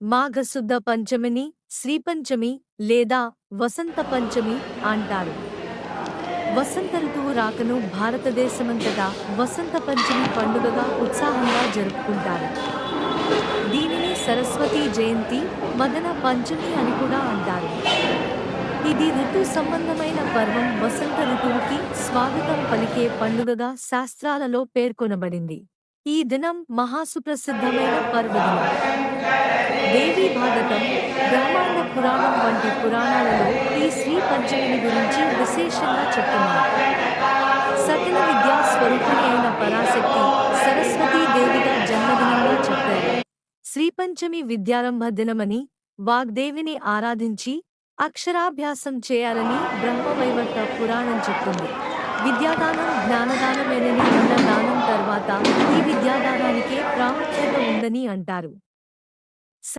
మాఘశుద్ధ పంచమిని శ్రీపంచమి లేదా వసంత పంచమి అంటారు. వసంత ఋతువు రాకను భారతదేశమంతటా వసంత పంచమి పండుగగా ఉత్సాహంగా జరుపుకుంటారు. దీనిని సరస్వతీ జయంతి, మదన పంచమి అని కూడా అంటారు. ఇది ఋతు సంబంధమైన పర్వం. వసంత ఋతువుకి స్వాగతం పలికే పండుగగా శాస్త్రాలలో పేర్కొనబడింది. ఈ దినం మహాసుప్రసిద్ధమైన పర్వదినం. దేవీ భాగవతం, బ్రహ్మాండ పురాణం వంటి పురాణాలలో ఈ శ్రీ పంచమిని గురించి విశేషంగా చెప్తున్నారు. సకల విద్యా స్వరూపిణి అయిన పరాశక్తి సరస్వతీ దేవిగా జన్మదినంగా చెప్పారు. శ్రీపంచమి విద్యారంభ దినమని, వాగ్దేవిని ఆరాధించి అక్షరాభ్యాసం చేయాలని బ్రహ్మవైవర్త పురాణం చెప్తుంది. విద్యాదానం జ్ఞానదానమేనని, అన్న దానం తర్వాత ఈ విద్యాదానానికే ప్రాముఖ్యత ఉందని అంటారు.